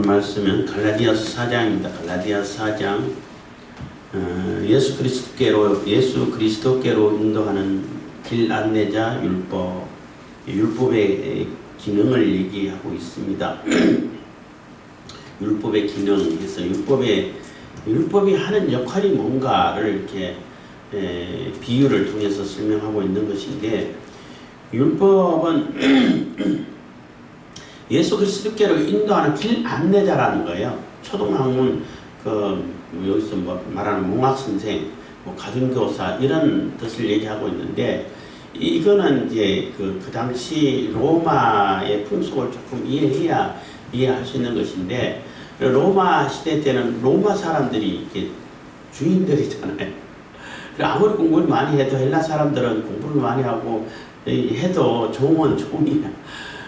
오늘 말씀은 갈라디아서 4장입니다. 갈라디아서 4장. 예수 그리스도께로 인도하는 길 안내자 율법의 기능을 얘기하고 있습니다. 율법의 기능에서 율법이 하는 역할이 뭔가를 이렇게 비유를 통해서 설명하고 있는 것인데, 율법은 예수 그리스도께로 인도하는 길 안내자라는 거예요. 초등학문 여기서 말하는 몽학선생, 가정교사 이런 뜻을 얘기하고 있는데, 이거는 이제 그 당시 로마의 풍속을 조금 이해할 수 있는 것인데, 로마 시대 때는 로마 사람들이 이렇게 주인들이잖아요. 아무리 공부를 많이 해도 헬라 사람들은 공부를 많이 하고 해도 종은 종이야.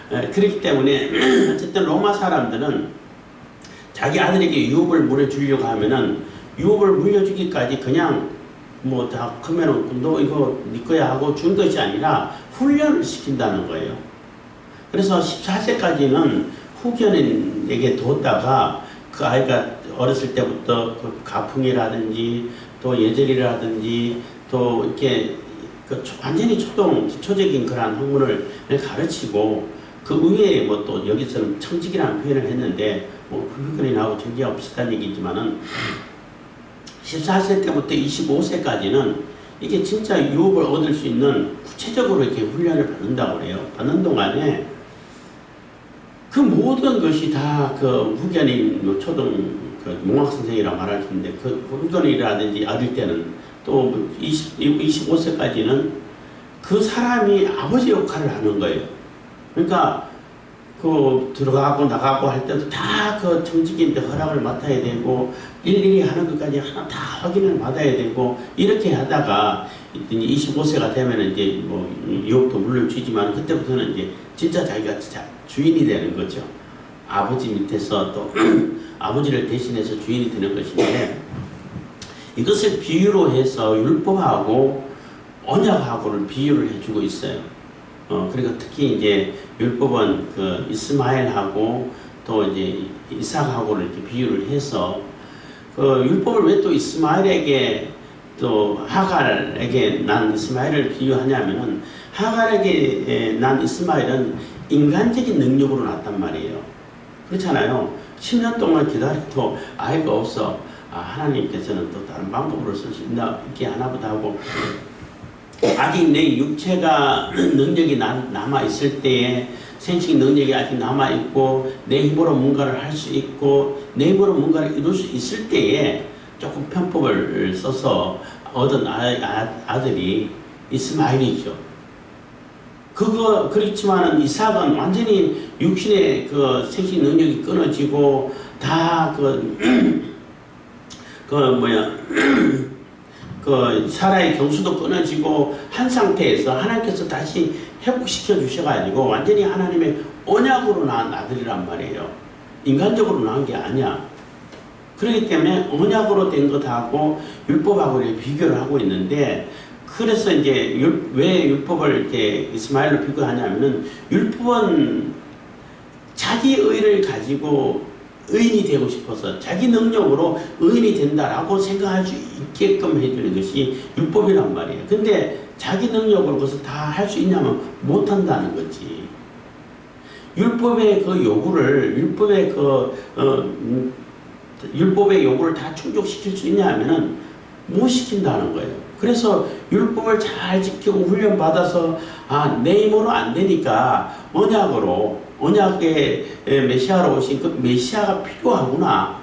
그렇기 때문에 어쨌든 로마 사람들은 자기 아들에게 유업을 물려주려고 하면은 유업을 물려주기까지 그냥 다 크면은 너 이거 네 거야 하고 준 것이 아니라 훈련을 시킨다는 거예요. 그래서 14세까지는 후견인에게 뒀다가 그 아이가 어렸을 때부터 그 가풍이라든지 또 예절이라든지 또 이렇게 완전히 기초적인 그런 학문을 가르치고, 그 위에 또 여기서는 청직이라는 표현을 했는데 후견인하고 전제가 비슷한 얘기지만은 14세 때부터 25세까지는 이게 진짜 유업을 얻을 수 있는 구체적으로 이렇게 훈련을 받는다고 그래요. 받는 동안에 그 모든 것이 다 그 후견인, 몽학선생이라고 말할 수 있는데, 그 후견이라든지 어릴 때는 또 25세까지는 그 사람이 아버지 역할을 하는 거예요. 그러니까 들어가고 나가고 할 때도 다 그 청직인데 허락을 맡아야 되고, 일일이 하는 것까지 하나 다 확인을 받아야 되고, 이렇게 하다가 25세가 되면 이제 유업도 물려주지만, 그때부터는 이제 진짜 자기가 주인이 되는 거죠. 아버지 밑에서 또 아버지를 대신해서 주인이 되는 것인데, 이것을 비유로 해서 율법하고 언약하고를 비유를 해주고 있어요. 그러니까 특히 이제 율법은 그 이스마엘하고 또 이제 이삭하고를 이렇게 비유를 해서, 율법을 왜 또 이스마엘에게 또 하갈에게 난 이스마엘을 비유하냐면은, 하갈에게 난 이스마엘은 인간적인 능력으로 났단 말이에요. 그렇잖아요. 10년 동안 기다려도 아이가 없어. 하나님께서는 또 다른 방법으로 쓸 수 있게 하나보다 하고, 아직 내 육체가 능력이 남아있을 때에, 생식 능력이 아직 남아있고 내 힘으로 뭔가를 할 수 있고 내 힘으로 뭔가를 이룰 수 있을 때에 조금 편법을 써서 얻은 아들이 이스마엘이죠. 그렇지만은 이삭은 완전히 육신의 그 생식 능력이 끊어지고 다 사라의 경수도 끊어지고 한 상태에서 하나님께서 다시 회복시켜 주셔가지고 완전히 하나님의 언약으로 낳은 아들이란 말이에요. 인간적으로 낳은 게 아니야. 그렇기 때문에 언약으로 된 것하고 율법하고 비교를 하고 있는데, 그래서 이제 왜 율법을 이렇게 이스마엘로 비교하냐면은, 율법은 자기 의를 가지고 의인이 되고 싶어서 자기 능력으로 의인이 된다라고 생각할 수 있게끔 해주는 것이 율법이란 말이에요. 근데 자기 능력으로 그것을 다 할 수 있냐면 못한다는 거지. 율법의 그 요구를, 율법의 요구를 다 충족시킬 수 있냐 하면은 못 시킨다는 거예요. 그래서 율법을 잘 지키고 훈련받아서, 내 힘으로 안 되니까 언약의 메시아로 오신 그 메시아가 필요하구나,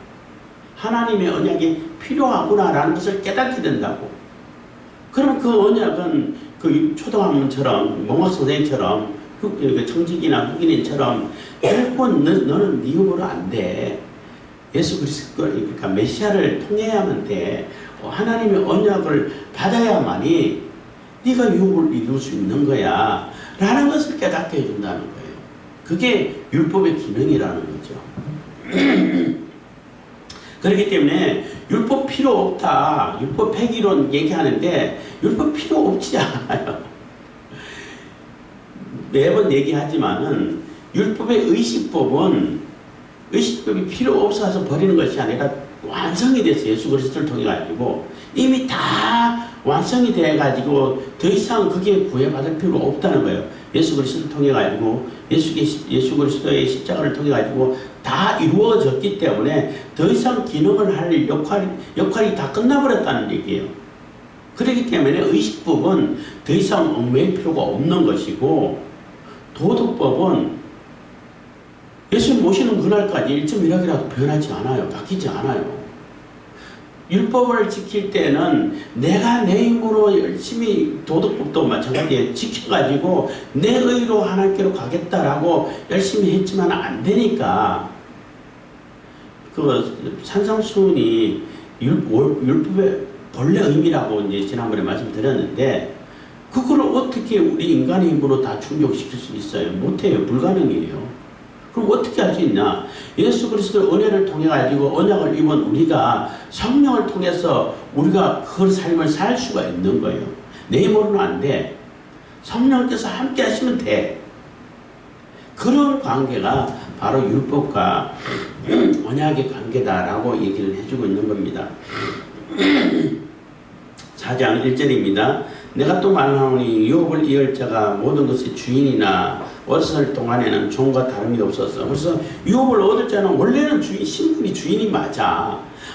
하나님의 언약이 필요하구나라는 것을 깨닫게 된다고. 그럼 그 언약은 그 초등학문처럼, 몽학선생처럼, 청직이나 흑인인처럼 결코 너는 네 힘으로 안 돼. 예수 그리스도, 그러니까 메시아를 통해야만 돼. 하나님의 언약을 받아야만이 네가 유업을 이룰 수 있는 거야 라는 것을 깨닫게 해준다는 거예요. 그게 율법의 기능이라는 거죠. 그렇기 때문에 율법 필요 없다, 율법 폐기론 얘기하는데 율법 필요 없지 않아요. 매번 얘기하지만은 율법의 의식법은 의식법이 필요 없어서 버리는 것이 아니라 완성이 돼서 예수 그리스도를 통해 가지고 이미 다 완성이 돼 가지고 더 이상 그게 구해받을 필요가 없다는 거예요. 예수 그리스도를 통해 가지고 예수 그리스도의 십자가를 통해 가지고 다 이루어졌기 때문에 더 이상 기능을 할 역할이 다 끝나버렸다는 얘기예요. 그렇기 때문에 의식법은 더 이상 얽매일 필요가 없는 것이고, 도덕법은 예수님 모시는 그날까지 1.1학이라도 변하지 않아요. 바뀌지 않아요. 율법을 지킬 때는 내가 내 힘으로 열심히, 도덕법도 마찬가지에 지켜가지고 내 의로 하나님께로 가겠다라고 열심히 했지만 안 되니까, 그 산상수훈이 율법의 본래 의미라고 이제 지난번에 말씀드렸는데, 그거를 어떻게 우리 인간의 힘으로 다 충족시킬 수 있어요? 못해요. 불가능해요. 그럼 어떻게 할 수 있냐? 예수 그리스도의 은혜를 통해 가지고 언약을 입은 우리가 성령을 통해서 우리가 그 삶을 살 수가 있는 거예요. 내 힘으로는 안 돼. 성령께서 함께 하시면 돼. 그런 관계가 바로 율법과 언약의 관계다라고 얘기를 해주고 있는 겁니다. 4장 1절입니다. 내가 또 말하노니 유업을 이을 자가 모든 것의 주인이나 어렸을 동안에는 종과 다름이 없었어. 그래서 유업을 얻을 자는 원래는 신분이 주인이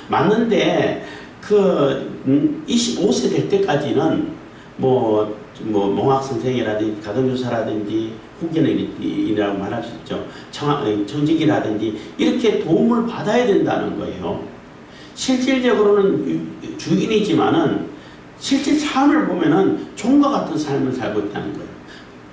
맞는데 그 25세 될 때까지는 몽학 선생이라든지 가정교사라든지 후견인이라고 말할 수 있죠. 청직이라든지 이렇게 도움을 받아야 된다는 거예요. 실질적으로는 주인이지만은 실제 삶을 보면은 종과 같은 삶을 살고 있다는 거예요.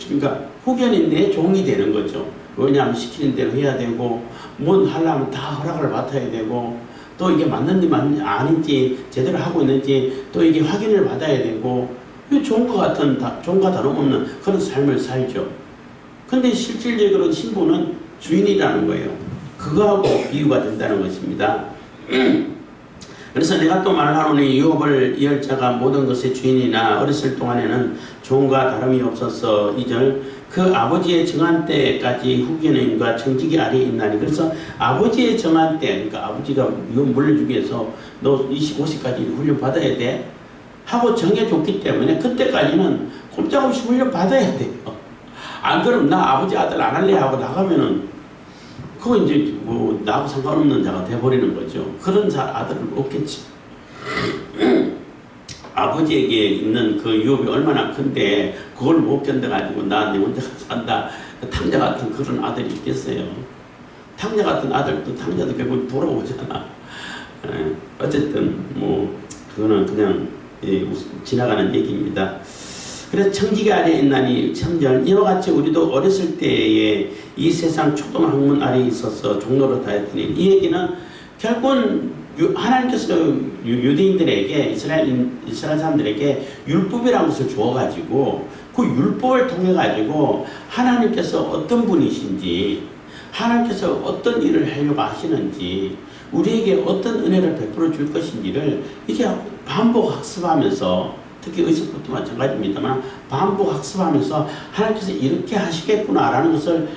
그러니까 후견인데 종이 되는 거죠. 왜냐하면 시키는 대로 해야 되고, 뭔 하려면 다 허락을 받아야 되고, 또 이게 맞는지 아닌지 제대로 하고 있는지 또 이게 확인을 받아야 되고, 종과 다름없는 그런 삶을 살죠. 근데 실질적으로 신부는 주인이라는 거예요. 그거하고 비유가 된다는 것입니다. 그래서 내가 또 말하노니 유업을 이을 자가 모든 것의 주인이나 어렸을 동안에는 종과 다름이 없었어. 2절 그 아버지의 정한 때까지 후견인과 청지기 아래에 있나니. 그래서 아버지의 정한 때, 그러니까 아버지가 유업 물려주기 위해서 너 25세까지 훈련 받아야 돼 하고 정해줬기 때문에 그때까지는 꼼짝없이 훈련 받아야 돼요. 안 그럼 나 아버지 아들 안 할래 하고 나가면은 그거 이제 나하고 상관없는 자가 돼버리는 거죠. 그런 아들은 없겠지. 아버지에게 있는 그 유업이 얼마나 큰데 그걸 못 견뎌가지고 나 내 혼자 산다. 탕자 같은 그런 아들이 있겠어요. 탕자 같은 아들도 탕자도 결국 돌아오잖아. 어쨌든 그거는 그냥 지나가는 얘기입니다. 그래서 청지기 아래에 있나니 3절 이와 같이 우리도 어렸을 때에 이 세상 초동 학문 아래에 있어서 종로로 다녔더니, 이 얘기는 결국은 하나님께서 유대인들에게 이스라엘 사람들에게 율법이라는 것을 주어가지고 그 율법을 통해 가지고 하나님께서 어떤 분이신지, 하나님께서 어떤 일을 하려고 하시는지, 우리에게 어떤 은혜를 베풀어 줄 것인지를 이게 반복 학습하면서, 특히 의식법도 마찬가지입니다만 반복 학습하면서 하나님께서 이렇게 하시겠구나라는 것을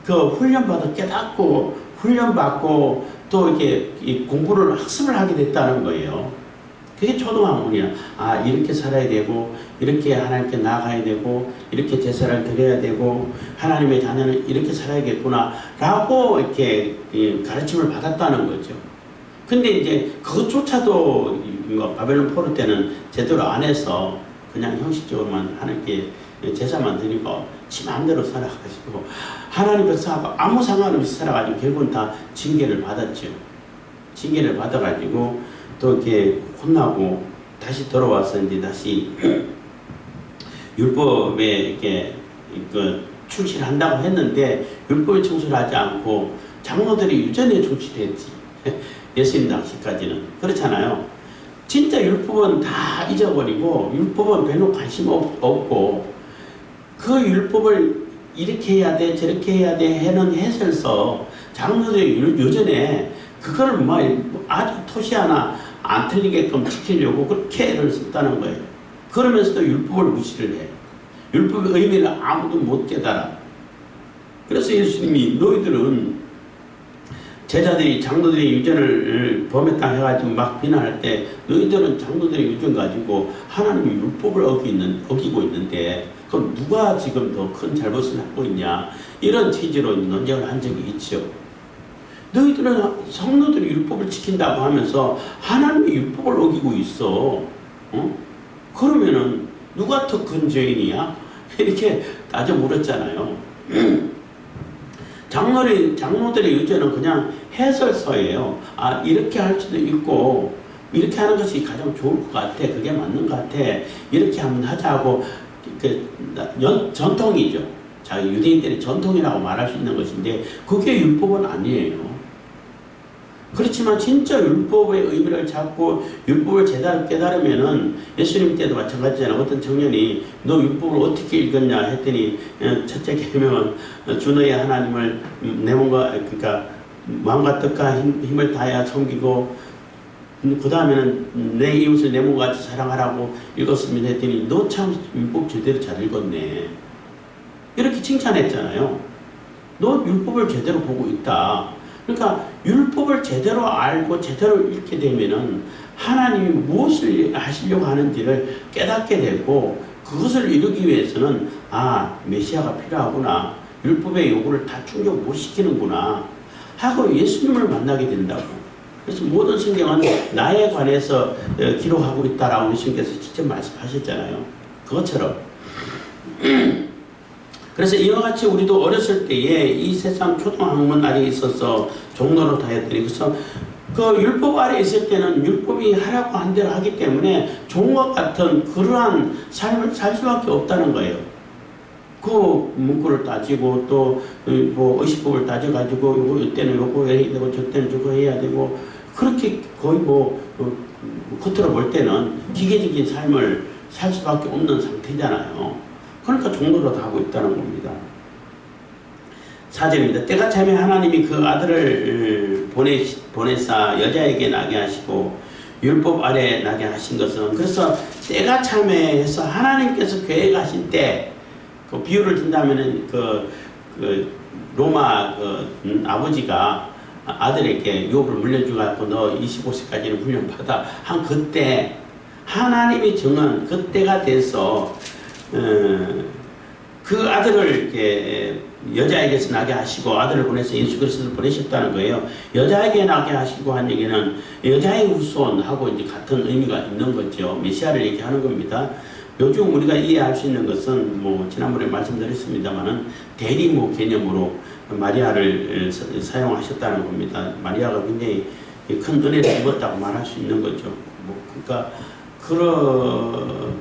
훈련받아 깨닫고 훈련받고 또 이렇게 공부를 학습을 하게 됐다는 거예요. 그게 초등학문이야. 이렇게 살아야 되고, 이렇게 하나님께 나아가야 되고, 이렇게 제사를 드려야 되고, 하나님의 자녀는 이렇게 살아야겠구나 라고 이렇게 가르침을 받았다는 거죠. 근데 이제 그것조차도 바벨론 포로 때는 제대로 안 해서 그냥 형식적으로만 하나님께 제사만 드리고 지 마음대로 살아가지고 하나님 백성하고 아무 상관없이 살아가지고 결국은 다 징계를 받았죠. 징계를 받아가지고 또 이렇게 혼나고 다시 돌아와서 이제 다시 율법에 이렇게 충실을 한다고 했는데 율법에 충실하지 않고 장로들이 유전에 충실했지. 예수님 당시까지는 그렇잖아요. 진짜 율법은 다 잊어버리고 율법은 별로 관심 없고 그 율법을 이렇게 해야 돼 저렇게 해야 돼 해는 해설서 장로들이 유전에 그걸 아주 토시 하나 안 틀리게끔 지키려고 그렇게 애를 썼다는 거예요. 그러면서도 율법을 무시를 해. 율법의 의미를 아무도 못 깨달아. 그래서 예수님이 너희들은 제자들이 장로들의 유전을 범했다 해가지고 막 비난할 때 너희들은 장로들의 유전 가지고 하나님의 율법을 어기고 있는데 그럼 누가 지금 더 큰 잘못을 하고 있냐 이런 취지로 논쟁을 한 적이 있죠. 너희들은 성도들이 율법을 지킨다고 하면서 하나님의 율법을 어기고 있어. 그러면은 누가 더 큰 죄인이야? 이렇게 따져 물었잖아요. 장로들의 유죄는 그냥 해설서예요. 아, 이렇게 할 수도 있고, 이렇게 하는 것이 가장 좋을 것 같아. 그게 맞는 것 같아. 이렇게 한번 하자고, 전통이죠. 자, 유대인들의 전통이라고 말할 수 있는 것인데, 그게 율법은 아니에요. 그렇지만 진짜 율법의 의미를 찾고 율법을 제대로 깨달으면은 예수님 때도 마찬가지잖아요. 어떤 청년이 너 율법을 어떻게 읽었냐 했더니 첫째 계명은 주 너의 하나님을 내 몸과 그러니까 마음과 뜻과 힘을 다하여 섬기고 그 다음에는 내 이웃을 내 몸과 같이 사랑하라고 읽었습니다 했더니 너 참 율법 제대로 잘 읽었네. 이렇게 칭찬했잖아요. 너 율법을 제대로 보고 있다. 그러니까 율법을 제대로 알고 제대로 읽게 되면은 하나님이 무엇을 하시려고 하는지를 깨닫게 되고 그것을 이루기 위해서는 아, 메시아가 필요하구나. 율법의 요구를 다 충족 못 시키는구나 하고 예수님을 만나게 된다고. 그래서 모든 성경은 나에 관해서 기록하고 있다라고 예수님께서 직접 말씀하셨잖아요. 그것처럼 그래서 이와 같이 우리도 어렸을 때에 이 세상 초등학문 아래에 있어서 종로로 다녔더니 그래서 그 율법 아래에 있을 때는 율법이 하라고 한 대로 하기 때문에 종과 같은 그러한 삶을 살 수밖에 없다는 거예요. 그 문구를 따지고 또 뭐 의식법을 따져가지고 요거 이때는 요거 해야 되고 저때는 저거 해야 되고 그렇게 거의 뭐 겉으로 볼 때는 기계적인 삶을 살 수밖에 없는 상태잖아요. 그러니까 종로로 다 하고 있다는 겁니다. 4절입니다. 때가 차면 하나님이 그 아들을 보내사 여자에게 나게 하시고 율법 아래 나게 하신 것은 그래서 때가 참해서 하나님께서 계획하신 때 그 비유를 든다면은 그 로마 아버지가 아들에게 유업을 물려주고 너 25세까지는 훈련받아 한 그때 하나님이 정한 그때가 돼서 그 아들을 이렇게 여자에게서 나게 하시고 아들을 보내서 예수 그리스도를 보내셨다는 거예요. 여자에게 나게 하시고 한 얘기는 여자의 후손하고 이제 같은 의미가 있는 거죠. 메시아를 얘기하는 겁니다. 요즘 우리가 이해할 수 있는 것은 뭐 지난번에 말씀드렸습니다만은 대리모 개념으로 마리아를 사용하셨다는 겁니다. 마리아가 굉장히 큰 은혜를 입었다고 말할 수 있는 거죠. 뭐 그러니까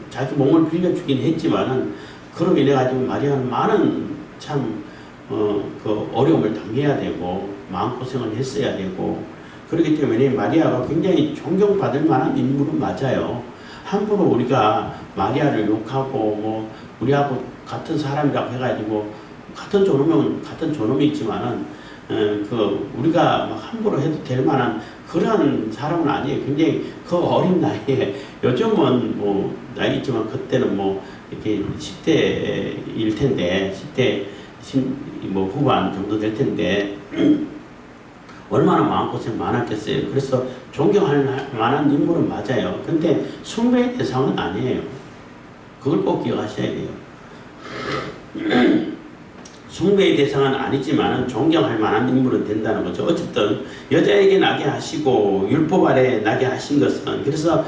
자기 몸을 빌려주긴 했지만은 그로 인해 가지고 마리아는 많은 참 그 어려움을 당해야 되고 마음고생을 했어야 되고 그렇기 때문에 마리아가 굉장히 존경받을 만한 인물은 맞아요. 함부로 우리가 마리아를 욕하고 뭐 우리하고 같은 사람이라고 해가지고 같은 존엄은 같은 존엄이지만은 우리가 막 함부로 해도 될 만한 그런 사람은 아니에요. 굉장히 그 어린 나이에 요즘은 뭐 나이 있지만 그때는 뭐 이렇게 10대일 텐데 10대 뭐 후반 정도 될 텐데 얼마나 마음고생 많았겠어요. 그래서 존경할 만한 인물은 맞아요. 근데 숭배의 대상은 아니에요. 그걸 꼭 기억하셔야 돼요. 숭배의 대상은 아니지만 존경할 만한 인물은 된다는 거죠. 어쨌든 여자에게 나게 하시고 율법 아래 나게 하신 것은 그래서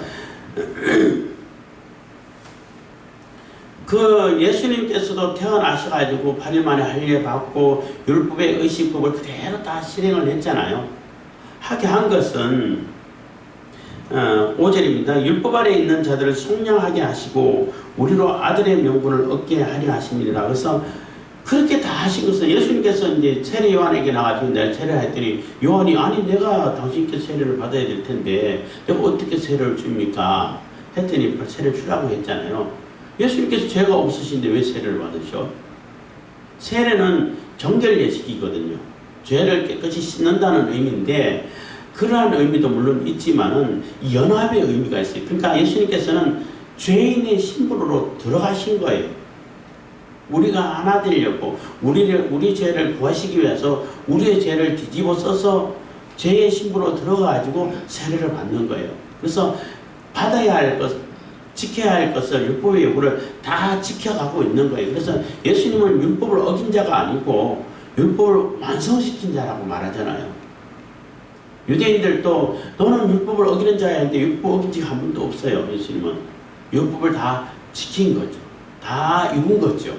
그 예수님께서도 태어나셔가지고 8일 만에 할례 받고 율법의 의식법을 그대로 다 실행을 했잖아요. 하게 한 것은 5절입니다. 율법 아래 있는 자들을 속량하게 하시고 우리로 아들의 명분을 얻게 하려 하십니다. 그래서 그렇게 다 하신 것은 예수님께서 이제 세례 요한에게 나가지고 내가 세례를 했더니 요한이 아니 내가 당신께 세례를 받아야 될 텐데 내가 어떻게 세례를 줍니까? 했더니 세례를 주라고 했잖아요. 예수님께서 죄가 없으신데 왜 세례를 받으셔? 세례는 정결 예식이거든요. 죄를 깨끗이 씻는다는 의미인데 그러한 의미도 물론 있지만은 연합의 의미가 있어요. 그러니까 예수님께서는 죄인의 신분으로 들어가신 거예요. 우리가 하나 되려고 우리 죄를 구하시기 위해서 우리의 죄를 뒤집어 써서 죄의 신분으로 들어가가지고 세례를 받는 거예요. 그래서 받아야 할 것, 지켜야 할 것을 율법의 요구를 다 지켜가고 있는 거예요. 그래서 예수님은 율법을 어긴 자가 아니고 율법을 완성시킨 자라고 말하잖아요. 유대인들도 너는 율법을 어기는 자야 했는데 율법 어긴 지가 한 번도 없어요. 예수님은 율법을 다 지킨 거죠. 다 이룬 거죠.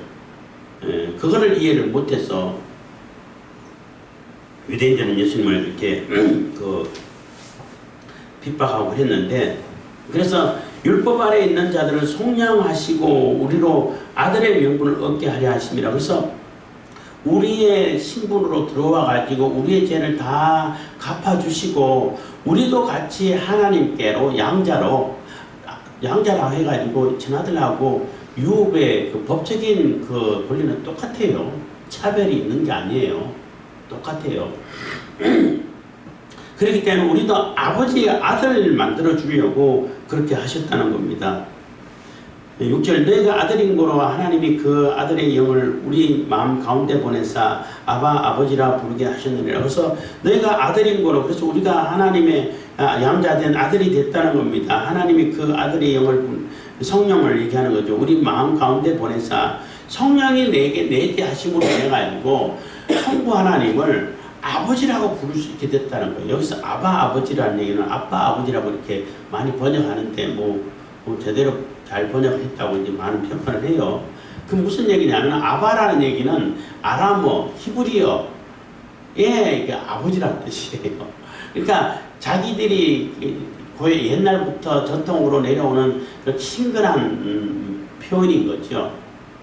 예, 그거를 이해를 못해서 유대인들은 예수님을 이렇게 핍박하고 했는데, 그래서 율법 아래 있는 자들을 속량하시고 우리로 아들의 명분을 얻게 하려 하심이라. 그래서 우리의 신분으로 들어와 가지고 우리의 죄를 다 갚아주시고 우리도 같이 하나님께로 양자라 해가지고 친아들하고 유업의 그 법적인 그 권리는 똑같아요. 차별이 있는 게 아니에요. 똑같아요. 그렇기 때문에 우리도 아버지의 아들을 만들어 주려고 그렇게 하셨다는 겁니다. 6절 너희가 아들인 거로 하나님이 그 아들의 영을 우리 마음 가운데 보내사 아버지라 부르게 하셨느니라. 그래서 너희가 아들인 거로, 그래서 우리가 하나님의 양자된 아들이 됐다는 겁니다. 하나님이 그 아들의 영을, 성령을 얘기하는 거죠. 우리 마음 가운데 보내사 성령이 내게 내게 하심으로 해가지고 성부 하나님을 아버지라고 부를 수 있게 됐다는 거예요. 여기서 아버지라는 얘기는 아빠 아버지라고 이렇게 많이 번역하는데 뭐 제대로 잘 번역했다고 이제 많은 평판을 해요. 그 무슨 얘기냐면 아바라는 얘기는 아람어, 히브리어의 아버지라는 뜻이에요. 그러니까 자기들이 옛날부터 전통으로 내려오는 그 친근한 표현인 거죠.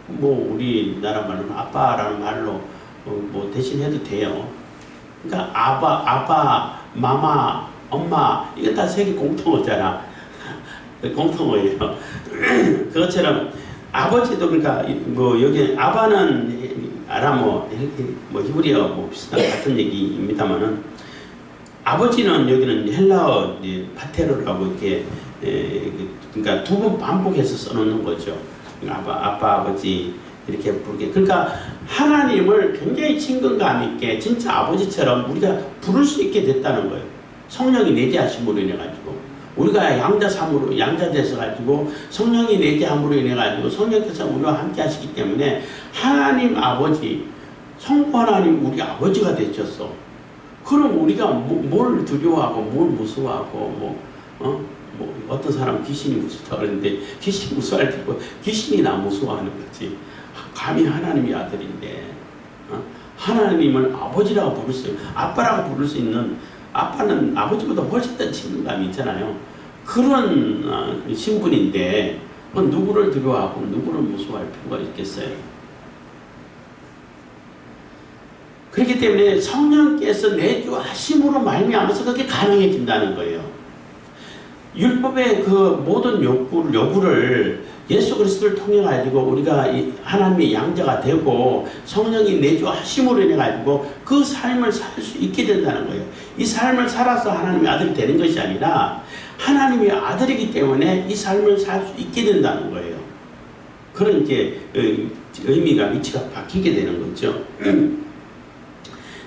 뭐 우리나라 말로는 아빠라는 말로 뭐 대신해도 돼요. 그러니까 아빠, 마마, 엄마 이건 다 세계 공통어잖아. 공통어예요. 그것처럼 아버지도, 그러니까 뭐 여기 아바는 아람어, 뭐 히브리어 뭐 비슷한 같은 얘기입니다만은 아버지는 여기는 헬라어 파테르라고 이렇게 그러니까 두 번 반복해서 써놓는 거죠. 아빠 아버지 이렇게 부르게. 그러니까 하나님을 굉장히 친근감 있게 진짜 아버지처럼 우리가 부를 수 있게 됐다는 거예요. 성령이 내재하심으로 인해 가지고 우리가 양자 돼서 가지고 성령이 내재함으로 인해 가지고 성령께서 우리와 함께 하시기 때문에 하나님 아버지, 성부 하나님 우리 아버지가 되셨어. 그럼 우리가 뭘 두려워하고 뭘 무서워하고 뭐 어떤 사람 귀신이 무섭다 그러는데 귀신 무서워할 때고 귀신이 나 무서워하는 거지. 감히 하나님이 아들인데 하나님을 아버지라고 부를 수, 아빠라고 부를 수 있는, 아빠는 아버지보다 훨씬 더 친근감이 있잖아요. 그런 신분인데 누구를 두려워하고 누구를 무서워할 필요가 있겠어요. 그렇기 때문에 성령께서 내주하심으로 말미암아서 그게 가능해진다는 거예요. 율법의 그 모든 요구를 예수 그리스도를 통해 가지고 우리가 하나님의 양자가 되고 성령이 내주하심으로 인해 가지고 그 삶을 살 수 있게 된다는 거예요. 이 삶을 살아서 하나님의 아들이 되는 것이 아니라 하나님의 아들이기 때문에 이 삶을 살 수 있게 된다는 거예요. 그런 이제 의미가, 위치가 바뀌게 되는 거죠.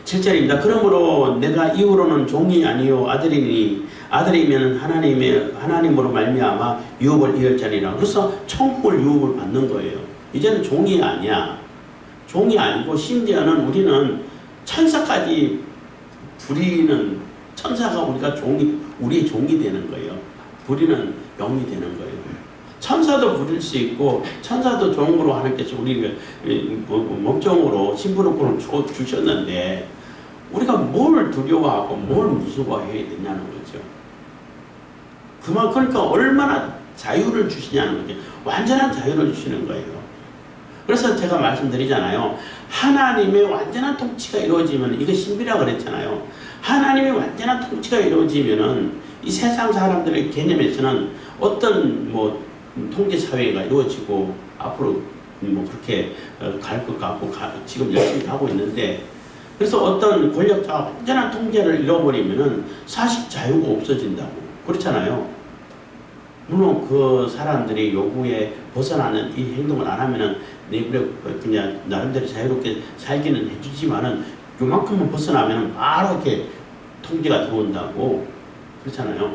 7절입니다. 그러므로 내가 이후로는 종이 아니요 아들이니 아들이면 하나님으로 말미암아 유업을 이을자니라. 그래서 천국을 유업을 받는 거예요. 이제는 종이 아니야. 종이 아니고 심지어는 우리는 천사까지 부리는, 천사가 우리의 종이 되는 거예요. 부리는 영이 되는 거예요. 천사도 부릴 수 있고 천사도 종으로 하나님께서 우리를 목종으로 신분을 주셨는데 우리가 뭘 두려워하고 뭘 무서워해야 되냐는 거죠. 그러니까 얼마나 자유를 주시냐는 거죠. 완전한 자유를 주시는 거예요. 그래서 제가 말씀드리잖아요. 하나님의 완전한 통치가 이루어지면, 이거 신비라고 그랬잖아요. 하나님의 완전한 통치가 이루어지면은 이 세상 사람들의 개념에서는 어떤 통제 사회가 이루어지고 앞으로 그렇게 갈 것 같고 지금 열심히 하고 있는데, 그래서 어떤 권력자가 완전한 통제를 잃어버리면은 사실 자유가 없어진다고 그렇잖아요. 물론 그 사람들이 요구에 벗어나는 이 행동을 안 하면은 내버려 그냥 나름대로 자유롭게 살기는 해주지만은 요만큼만 벗어나면은 바로 이렇게 통제가 들어온다고 그렇잖아요.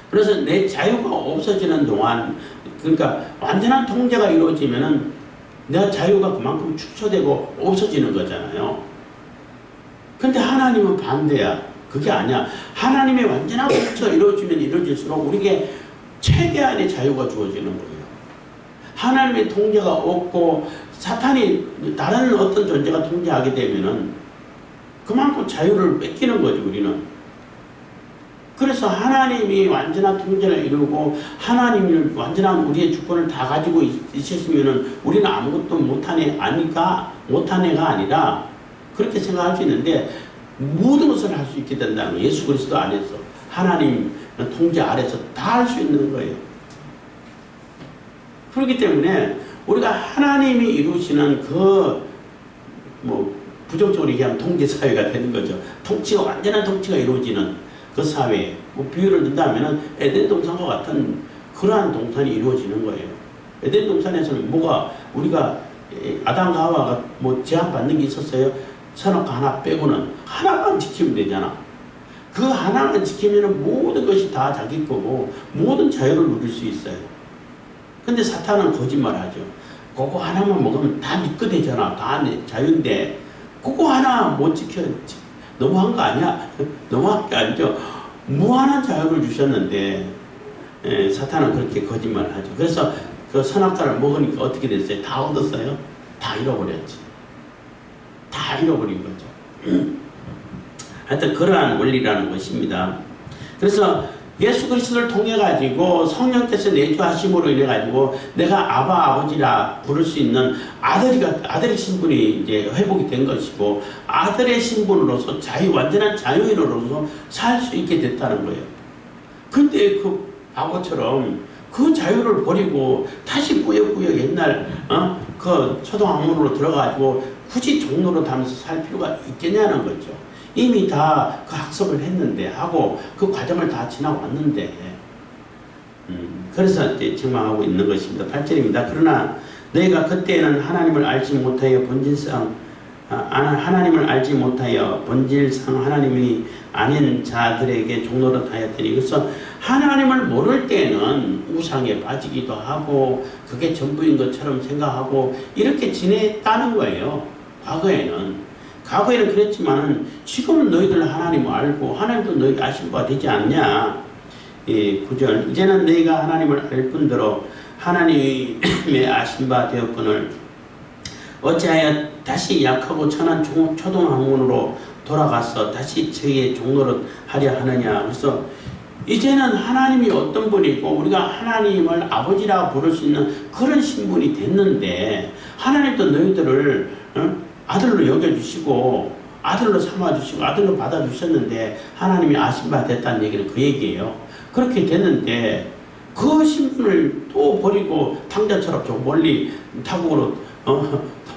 그래서 내 자유가 없어지는 동안, 그러니까 완전한 통제가 이루어지면은 내 자유가 그만큼 축소되고 없어지는 거잖아요. 근데 하나님은 반대야. 그게 아니야. 하나님의 완전한 통제가 이루어지면 이루어질수록 우리에게 최대한의 자유가 주어지는 거예요. 하나님의 통제가 없고 사탄이 다른 어떤 존재가 통제하게 되면은 그만큼 자유를 뺏기는 거죠, 우리는. 그래서 하나님이 완전한 통제를 이루고 하나님이 완전한 우리의 주권을 다 가지고 있으시면은 우리는 아무것도 못한 애가 아니라 그렇게 생각할 수 있는데 모든 것을 할 수 있게 된다는 거예요. 예수 그리스도 안에서 하나님 통제 아래서 다 할 수 있는 거예요. 그렇기 때문에 우리가 하나님이 이루시는 부정적으로 얘기하면 통제 사회가 되는 거죠. 완전한 통치가 이루어지는 그 사회. 비유를 든다면은 에덴 동산과 같은 그러한 동산이 이루어지는 거예요. 에덴 동산에서는 우리가 아담과 하와가 제한받는 게 있었어요? 선악과 하나 빼고는 하나만 지키면 되잖아. 그 하나만 지키면 모든 것이 다 자기 거고 모든 자유를 누릴 수 있어요. 근데 사탄은 거짓말하죠. 그거 하나만 먹으면 다 네 거 되잖아. 다 내 자유인데 그거 하나 못 지켜. 너무한 거 아니야? 너무한 게 아니죠. 무한한 자유를 주셨는데 사탄은 그렇게 거짓말을 하죠. 그래서 그 선악과를 먹으니까 어떻게 됐어요? 다 얻었어요? 다 잃어버렸지. 다 잃어버린 거죠. 하여튼 그러한 원리라는 것입니다. 그래서 예수 그리스도를 통해 가지고 성령께서 내주하심으로 인해 가지고 내가 아버지라 부를 수 있는 아들의 신분이 이제 회복이 된 것이고 아들의 신분으로서 완전한 자유인으로서 살 수 있게 됐다는 거예요. 근데 그 바보처럼 그 자유를 버리고 다시 꾸역꾸역 옛날 그 초등학문으로 들어가지고 굳이 종로로 다니면서 살 필요가 있겠냐는 거죠. 이미 다 그 학습을 했는데 하고 그 과정을 다 지나고 왔는데 그래서 이제 책망하고 있는 것입니다. 8절입니다. 그러나 너희가 그때는 하나님을 알지 못하여 본질상 하나님이 아닌 자들에게 종노릇 하였더니, 그래서 하나님을 모를 때는 우상에 빠지기도 하고 그게 전부인 것처럼 생각하고 이렇게 지냈다는 거예요. 과거에는 그랬지만은 지금은 너희들 하나님을 알고 하나님도 너희 아실 바가 되지 않냐. 9절 이제는 너희가 하나님을 알 뿐더러 하나님의 아신 바 되었거늘 어찌하여 다시 약하고 천한 초동학문으로 돌아가서 다시 저희의 종노릇 하려 하느냐. 그래서 이제는 하나님이 어떤 분이고 우리가 하나님을 아버지라고 부를 수 있는 그런 신분이 됐는데 하나님도 너희들을 아들로 여겨주시고 아들로 삼아주시고 아들로 받아주셨는데 하나님이 아신 바 됐다는 얘기는 그 얘기예요. 그렇게 됐는데 그 신분을 또 버리고 탕자처럼 저 멀리 타국으로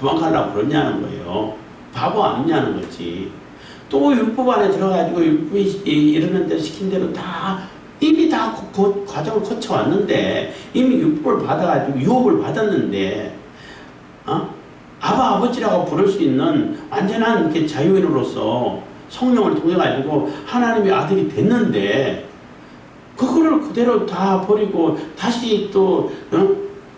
도망가려고 그러냐는 거예요. 바보 아니냐는 거지. 또 율법 안에 들어가지고 율법이 이러는 대로 시킨 대로 이미 다 그 과정을 거쳐왔는데 이미 율법을 받아가지고 유업을 받았는데 아버지라고 부를 수 있는 완전한 자유인으로서 성령을 통해 가지고 하나님의 아들이 됐는데 그거를 그대로 다 버리고 다시 또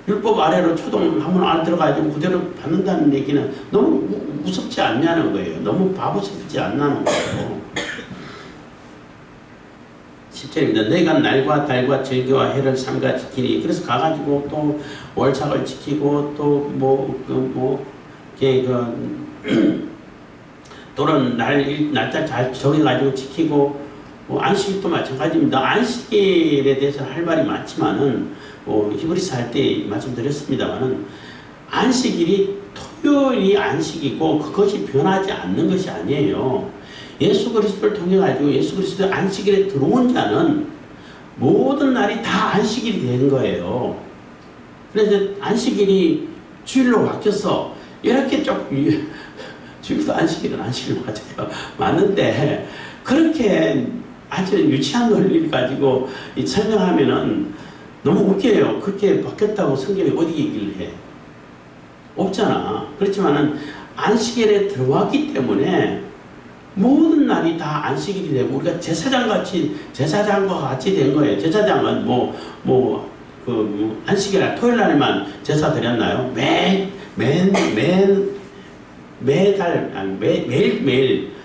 율법 아래로 초동학문 안에 들어가지고 그대로 받는다는 얘기는 너무 무섭지 않냐는 거예요. 너무 바보스럽지 않냐는 거예요. 10절입니다. 너희가 날과 달과 절기와 해를 삼가 지키니. 그래서 가가지고 또 월삭을 지키고 또 또는 날짜 잘 정해가지고 지키고 안식일도 마찬가지입니다. 안식일에 대해서 할 말이 많지만은 히브리서 할 때 말씀드렸습니다만은 안식일이 토요일이 안식이고 그것이 변하지 않는 것이 아니에요. 예수 그리스도를 통해 가지고 예수 그리스도의 안식일에 들어온 자는 모든 날이 다 안식일이 된 거예요. 그래서 안식일이 주일로 바뀌어서 이렇게 조금 주일도 안식일은 안식일 맞아요. 맞는데 그렇게 아주 유치한 논리를 가지고 설명하면은 너무 웃겨요. 그렇게 바뀌었다고 성경에 어디 얘기를 해? 없잖아. 그렇지만은 안식일에 들어왔기 때문에 모든 날이 다 안식일이 되고 우리가 제사장과 같이 된 거예요. 제사장은 안식일 토요일 날에만 제사 드렸나요? 매일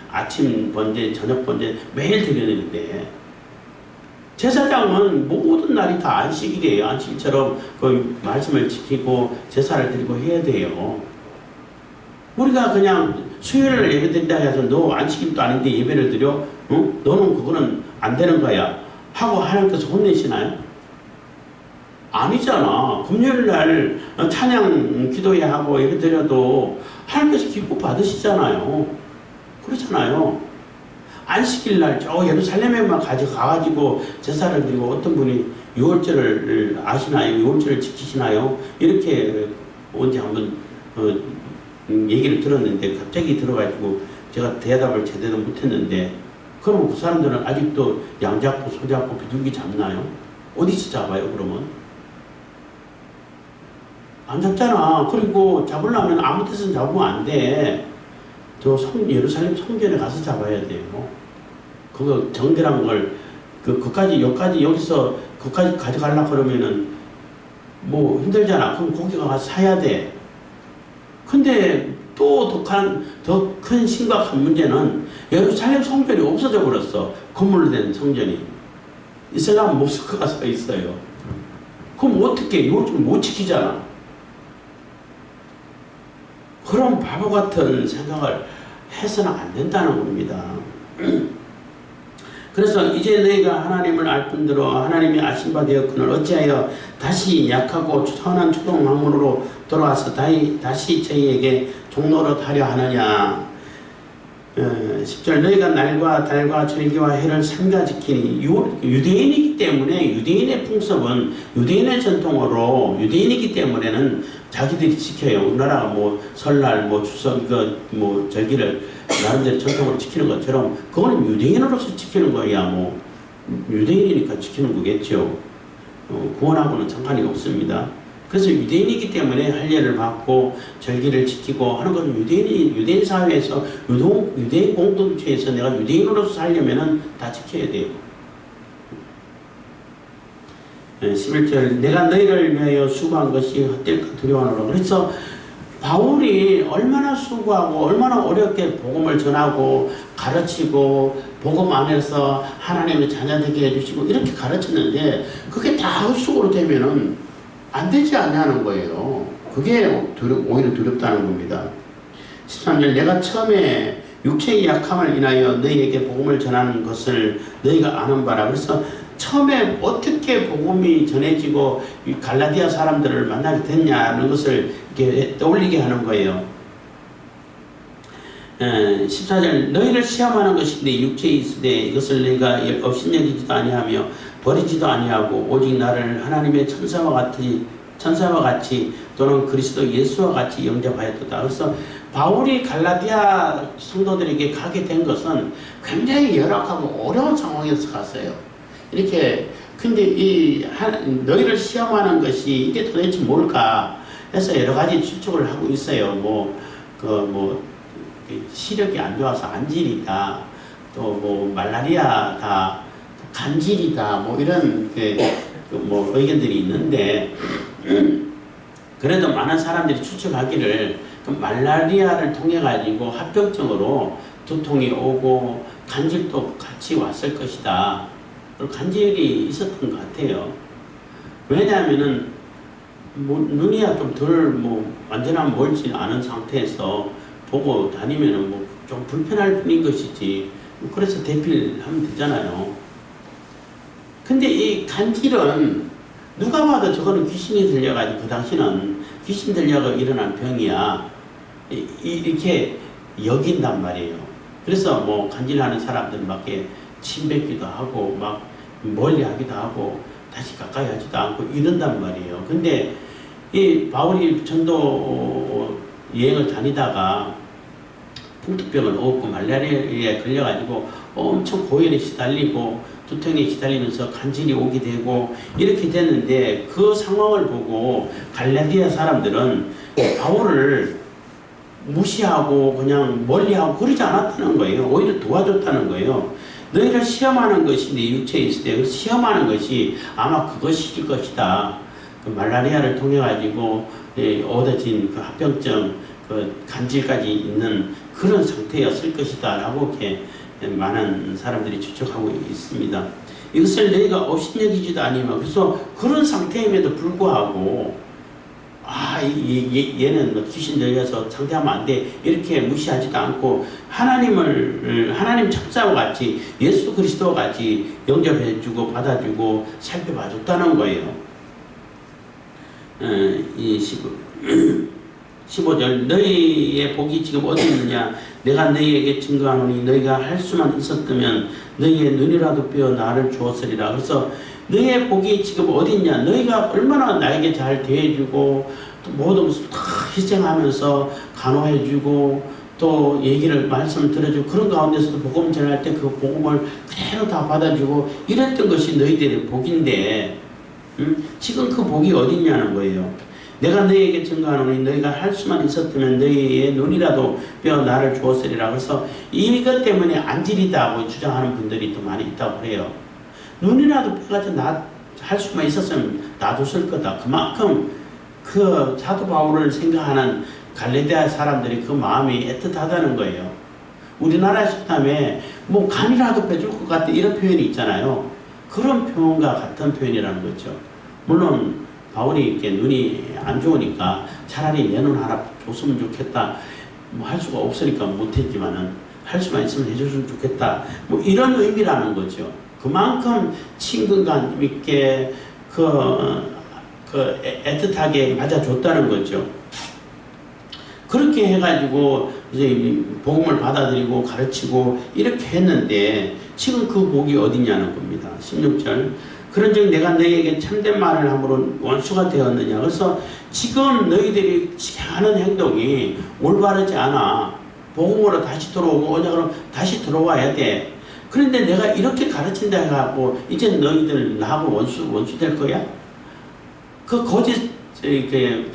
아침 번제, 저녁 번제 매일 드리는데 제사장은 모든 날이 다 안식일이에요. 안식일처럼 그 말씀을 지키고 제사를 드리고 해야 돼요. 우리가 그냥 수요일을 예배 드린다 해서 너 안식일도 아닌데 예배를 드려? 응? 너는 그거는 안 되는 거야. 하고 하나님께서 혼내시나요? 아니잖아. 금요일 날 찬양 기도회 하고 예배 드려도 하나님께서 기뻐 받으시잖아요. 그렇잖아요. 안식일 날 저 예루살렘에만 가가지고 제사를 드리고 어떤 분이 유월절을 아시나요? 유월절을 지키시나요? 이렇게 언제 한번 얘기를 들었는데 갑자기 들어가지고 제가 대답을 제대로 못했는데 그럼 그 사람들은 아직도 양 잡고 소 잡고 비둘기 잡나요? 어디서 잡아요 그러면? 안 잡잖아. 그리고 잡으려면 아무 데서 잡으면 안 돼. 예루살렘 성전에 가서 잡아야 돼요. 그거 정결한 걸 여기서 그까지 가져가려고 그러면은 뭐 힘들잖아. 그럼 거기 가서 사야 돼. 근데 또 더 큰 심각한 문제는 예루살렘 성전이 없어져 버렸어. 건물로 된 성전이. 이슬람 모스크가 서 있어요. 그럼 어떻게 이걸 좀 못 지키잖아. 그런 바보 같은 생각을 해서는 안 된다는 겁니다. 그래서 이제 너희가 하나님을 알 뿐더러 하나님이 아신 바 되었거늘 어찌하여 다시 약하고 선한 초동 학문으로 돌아와서 다시 저희에게 종노릇 하려 하느냐. 10절 너희가 날과 달과 절기와 해를 삼가 지키니 유대인이기 때문에 유대인의 풍습은 유대인의 전통으로 유대인이기 때문에는 자기들이 지켜요. 우리나라가 뭐 설날 추석 절기를 나름대로 전통으로 지키는 것처럼 그거는 유대인으로서 지키는 거야. 유대인이니까 지키는 거겠죠. 구원하고는 상관이 없습니다. 그래서 유대인이기 때문에 할례를 받고 절기를 지키고 하는 것은 유대인 사회에서 유대인 공동체에서 내가 유대인으로서 살려면은 다 지켜야 돼요. 11절 내가 너희를 위하여 수고한 것이 헛될까 두려워하노라. 그래서 바울이 얼마나 수고하고 얼마나 어렵게 복음을 전하고 가르치고 복음 안에서 하나님의 자녀되게 해주시고 이렇게 가르쳤는데 그게 다 헛수고로 되면은 안 되지 않냐는 거예요. 그게 오히려 두렵다는 겁니다. 13절 내가 처음에 육체의 약함을 인하여 너희에게 복음을 전하는 것을 너희가 아는 바라. 그래서 처음에 어떻게 복음이 전해지고 갈라디아 사람들을 만나게 됐냐는 것을 이렇게 떠올리게 하는 거예요. 14절 너희를 시험하는 것인데 육체에 있으되 이것을 너희가 업신여기지도 아니하며 버리지도 아니하고 오직 나를 하나님의 천사와 같이 또는 그리스도 예수와 같이 영접하였도다. 그래서 바울이 갈라디아 성도들에게 가게 된 것은 굉장히 열악하고 어려운 상황에서 갔어요. 이렇게 근데 너희를 시험하는 것이 이게 도대체 뭘까 해서 여러 가지 추측을 하고 있어요. 시력이 안 좋아서 안질이다, 또 말라리아다, 간질이다, 이런 의견들이 있는데 그래도 많은 사람들이 추측하기를 말라리아를 통해 가지고 합병증으로 두통이 오고 간질도 같이 왔을 것이다. 간질이 있었던 것 같아요. 왜냐하면은 눈이야 좀 덜 완전한 멀지 않은 상태에서 보고 다니면은 좀 불편할 뿐인 것이지. 그래서 대필하면 되잖아요. 근데 이 간질은 누가 봐도 저거는 귀신이 들려가지고 그 당시는 귀신 들려가 일어난 병이야. 이렇게 여긴단 말이에요. 그래서 간질하는 사람들 막 침 뱉기도 하고 막 멀리 하기도 하고 다시 가까이 하지도 않고 이런단 말이에요. 근데 이 바울이 전도 여행을 다니다가 풍토병을 얻고 말라리아에 걸려가지고 엄청 고열에 시달리고 두통에 시달리면서 간질이 오게 되고 이렇게 됐는데 그 상황을 보고 갈라디아 사람들은 바울을 무시하고 그냥 멀리하고 그러지 않았다는 거예요. 오히려 도와줬다는 거예요. 너희를 시험하는 것이 내 육체에 있을 때 시험하는 것이 아마 그것일 것이다. 그 말라리아를 통해 가지고 얻어진 그 합병증, 그 간질까지 있는 그런 상태였을 것이다 라고 이렇게 많은 사람들이 추측하고 있습니다. 이것을 너희가 업신여기지도 아니면 그래서 그런 상태임에도 불구하고 얘는 뭐 귀신 들려서 상대하면 안 돼 이렇게 무시하지도 않고 하나님 천사와 같이 예수 그리스도와 같이 영접해주고 받아주고 살펴봐줬다는 거예요. 이 15절 너희의 복이 지금 어디 있느냐 내가 너희에게 증거하노니 너희가 할 수만 있었다면 너희의 눈이라도 빼어 나를 주었으리라. 그래서 너희의 복이 지금 어디 있냐 너희가 얼마나 나에게 잘 대해주고 또 모든 것을 다 희생하면서 간호해주고 또 말씀을 들어주고 그런 가운데서도 복음 전할 때 그 복음을 그대로 다 받아주고 이랬던 것이 너희들의 복인데 지금 그 복이 어디 있냐는 거예요. 내가 너희에게 증거하노니 너희가 할 수만 있었다면 너희의 눈이라도 빼어 나를 주었으리라. 그래서 이것 때문에 안질이다고 주장하는 분들이 또 많이 있다고 그래요. 눈이라도 빼가지고 할 수만 있었으면 놔뒀을 거다. 그만큼 그 사도 바울을 생각하는 갈레디아 사람들이 그 마음이 애틋하다는 거예요. 우리나라에서 다음에 뭐 간이라도 빼줄 것 같아 이런 표현이 있잖아요. 그런 표현과 같은 표현이라는 거죠. 물론 바울이 이렇게 눈이 안 좋으니까 차라리 내 눈 하나 줬으면 좋겠다. 뭐 할 수가 없으니까 못했지만은 할 수만 있으면 해줬으면 좋겠다. 뭐 이런 의미라는 거죠. 그만큼 친근감 있게 애틋하게 맞아줬다는 거죠. 그렇게 해가지고 이제 복음을 받아들이고 가르치고 이렇게 했는데 지금 그 복이 어디냐는 겁니다. 16절 그런즉 내가 너희에게 참된 말을 함으로 원수가 되었느냐. 그래서 지금 너희들이 하는 행동이 올바르지 않아. 복음으로 다시 들어오고 언약으로 다시 들어와야 돼. 그런데 내가 이렇게 가르친다 해갖고 이제 너희들 나하고 원수 될 거야? 그 거짓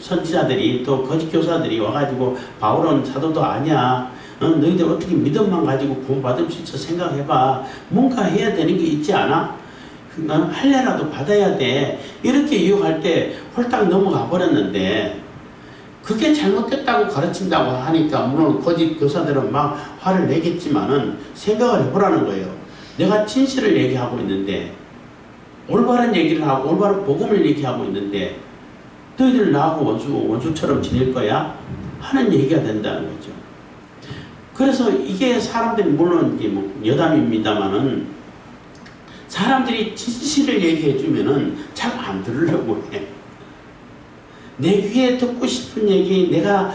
선지자들이 또 거짓 교사들이 와가지고 바울은 사도도 아니야. 너희들 어떻게 믿음만 가지고 구원받을 수 있어 생각해봐. 뭔가 해야 되는 게 있지 않아? 할례라도 받아야 돼. 이렇게 유혹할 때 홀딱 넘어가 버렸는데 그게 잘못됐다고 가르친다고 하니까 물론 거짓 교사들은 막 화를 내겠지만은 생각을 해보라는 거예요. 내가 진실을 얘기하고 있는데 올바른 얘기를 하고 올바른 복음을 얘기하고 있는데 너희들 나하고 원수처럼 지낼 거야? 하는 얘기가 된다는 거죠. 그래서 이게 사람들이 물론 이제 뭐 여담입니다만은 사람들이 진실을 얘기해 주면은 잘 안 들으려고 해. 내 귀에 듣고 싶은 얘기, 내가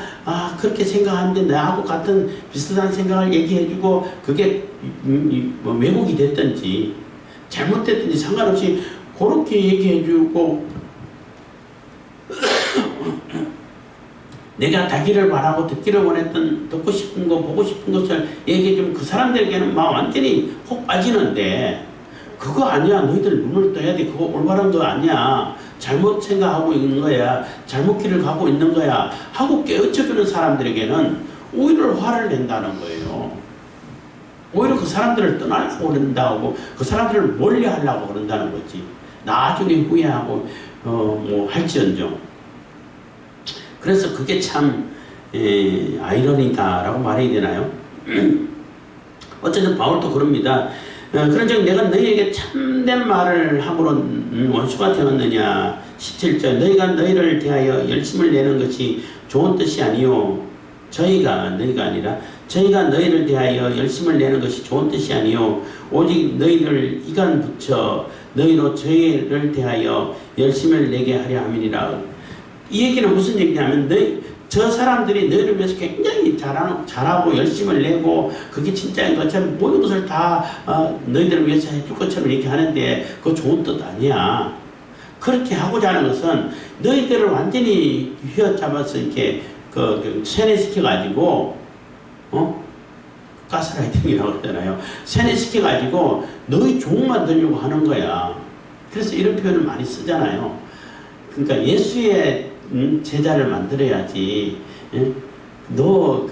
그렇게 생각하는데 나하고 같은 비슷한 생각을 얘기해 주고 그게 뭐 왜곡이 됐든지 잘못됐든지 상관없이 그렇게 얘기해 주고 내가 다기를 바라고 듣기를 원했던 듣고 싶은 거 보고 싶은 것을 얘기해 주면 그 사람들에게는 막 완전히 혹 빠지는데 그거 아니야. 너희들 눈을 떠야 돼. 그거 올바른 거 아니야. 잘못 생각하고 있는 거야. 잘못 길을 가고 있는 거야. 하고 깨우쳐주는 사람들에게는 오히려 화를 낸다는 거예요. 오히려 그 사람들을 떠나려고 그런다고 그 사람들을 멀리 하려고 그런다는 거지. 나중에 후회하고 뭐 할지언정. 그래서 그게 참 아이러니다라고 말해야 되나요? 어쨌든 바울도 그럽니다. 그런즉 내가 너희에게 참된 말을 함으로 원수가 되었느냐. 17절 너희가 너희를 대하여 열심을 내는 것이 좋은 뜻이 아니요. 너희가 아니라 저희가 너희를 대하여 열심을 내는 것이 좋은 뜻이 아니요. 오직 너희를 이간 붙여 너희로 저희를 대하여 열심을 내게 하려 함이니라. 이 얘기는 무슨 얘기냐면 저 사람들이 너희를 위해서 굉장히 잘하고 열심을 내고 그게 진짜인 것처럼 모든 것을 다 너희들을 위해서 해줄 것처럼 이렇게 하는데 그거 좋은 뜻 아니야. 그렇게 하고자 하는 것은 너희들을 완전히 휘어잡아서 이렇게 세뇌시켜가지고 가스라이팅이라고 그러잖아요. 세뇌시켜가지고 너희 종 만들려고 하는 거야. 그래서 이런 표현을 많이 쓰잖아요. 그러니까 예수의 제자를 만들어야지. 너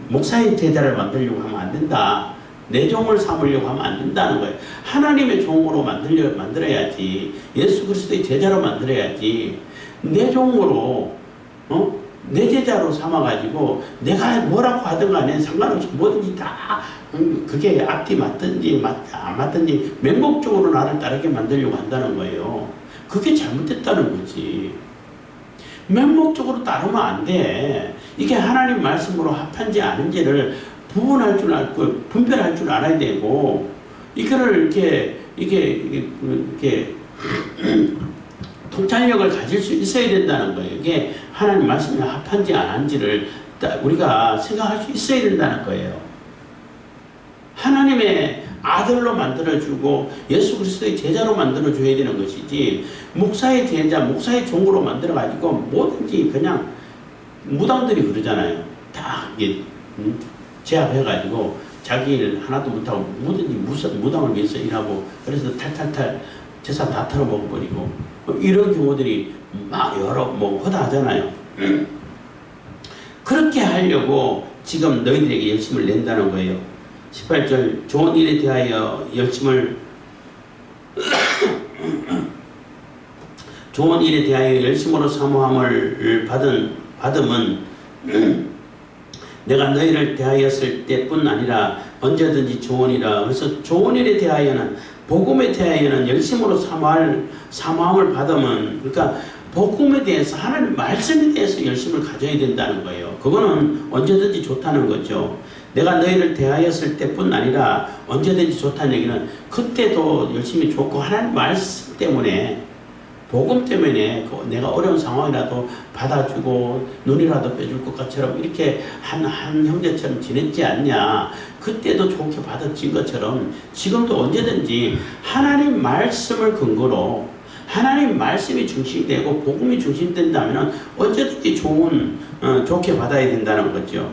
목사의 제자를 만들려고 하면 안 된다. 내 종을 삼으려고 하면 안 된다는 거예요. 하나님의 종으로 만들어야지. 예수 그리스도의 제자로 만들어야지. 내 종으로 내 제자로 삼아가지고 내가 뭐라고 하든 간에 상관없이 뭐든지 다 그게 앞뒤 맞든지 안 맞든지 맹목적으로 나를 따르게 만들려고 한다는 거예요. 그게 잘못됐다는 거지. 맹목적으로 따르면 안 돼. 이게 하나님 말씀으로 합한지 아닌지를 구분할 줄 알고 분별할 줄 알아야 되고 이거를 이렇게 통찰력을 가질 수 있어야 된다는 거예요. 이게 하나님 말씀에 합한지 안 한지를 우리가 생각할 수 있어야 된다는 거예요. 하나님의 아들로 만들어주고 예수 그리스도의 제자로 만들어줘야 되는 것이지 목사의 제자, 목사의 종으로 만들어가지고 뭐든지 그냥 무당들이 그러잖아요. 다 이게 제압해가지고 자기 일 하나도 못하고 뭐든지 무당을 위해서 일하고 그래서 탈탈탈 재산 다 털어먹어버리고 이런 경우들이 막 여러 허다하잖아요. 그렇게 하려고 지금 너희들에게 열심을 낸다는 거예요. 18절 좋은 일에 대하여 좋은 일에 대하여 열심으로 사모함을 받음은 내가 너희를 대하였을 때뿐 아니라 언제든지 좋으니라. 그래서 좋은 일에 대하여는 복음에 대하여는 열심으로 사모함을 받으면 그러니까 복음에 대해서 하나님 말씀에 대해서 열심을 가져야 된다는 거예요. 그거는 언제든지 좋다는 거죠. 내가 너희를 대하였을 때뿐 아니라 언제든지 좋다는 얘기는 그때도 열심히 좋고 하나님 말씀 때문에 복음 때문에 내가 어려운 상황이라도 받아주고 눈이라도 빼줄 것 같처럼 이렇게 한 형제처럼 지냈지 않냐. 그때도 좋게 받아진 것처럼 지금도 언제든지 하나님 말씀을 근거로 하나님 말씀이 중심되고 복음이 중심된다면 언제든지 좋게 받아야 된다는 거죠.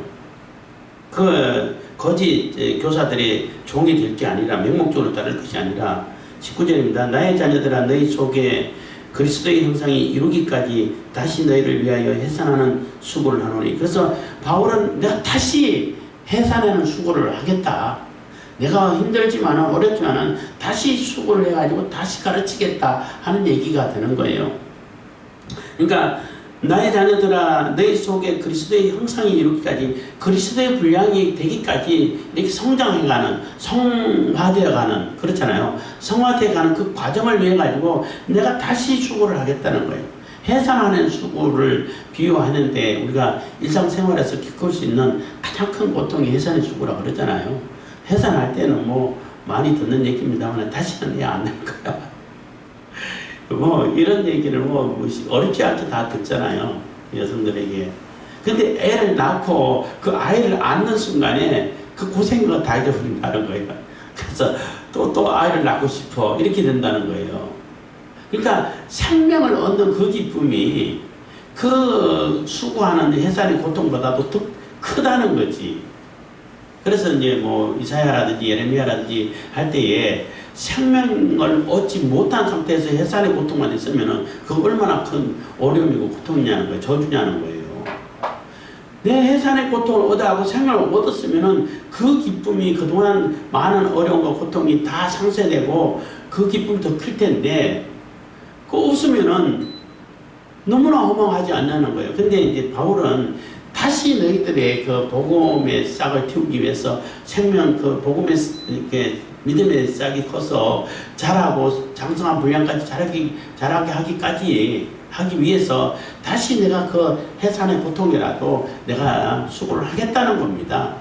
거짓 교사들이 종이 될 게 아니라 맹목적으로 따를 것이 아니라 19절입니다. 나의 자녀들아 너희 속에 그리스도의 형상이 이루기까지 다시 너희를 위하여 해산하는 수고를 하노니. 그래서 바울은 내가 다시 해산하는 수고를 하겠다. 내가 힘들지만은 어렵지만은 다시 수고를 해가지고 다시 가르치겠다 하는 얘기가 되는 거예요. 그러니까 나의 자녀들아 너희 속에 그리스도의 형상이 이루기까지 그리스도의 분량이 되기까지 이렇게 성장해가는 성화되어가는 그렇잖아요. 성화되어가는 그 과정을 위해 가지고 내가 다시 수고를 하겠다는 거예요. 해산하는 수고를 비유하는데 우리가 일상생활에서 겪을 수 있는 가장 큰 고통이 해산의 수고라고 그러잖아요. 해산할 때는 많이 듣는 얘기입니다만 다시는 안 날 거야. 이런 얘기를 어렵지 않게 다 듣잖아요. 여성들에게. 근데 애를 낳고 그 아이를 안는 순간에 그 고생을 다 잊어버린다는 거예요. 그래서 또 아이를 낳고 싶어. 이렇게 된다는 거예요. 그러니까 생명을 얻는 그 기쁨이 그 수고하는 해산의 고통보다도 더 크다는 거지. 그래서 이제 이사야라든지 예레미야라든지 할 때에 생명을 얻지 못한 상태에서 해산의 고통만 있으면은 그 얼마나 큰 어려움이고 고통이냐는 거예요. 저주냐는 거예요. 내 해산의 고통을 얻어하고 생명을 얻었으면은 그 기쁨이 그동안 많은 어려움과 고통이 다 상쇄되고 그 기쁨이 더 클 텐데 그 웃으면은 너무나 허망하지 않냐는 거예요. 근데 이제 바울은 다시 너희들의 그 복음의 싹을 틔우기 위해서 생명 그 복음의 이렇게 믿음의 싹이 커서 자라고 장성한 분량까지 자라게 하기 위해서 다시 내가 그 해산의 고통이라도 내가 수고를 하겠다는 겁니다.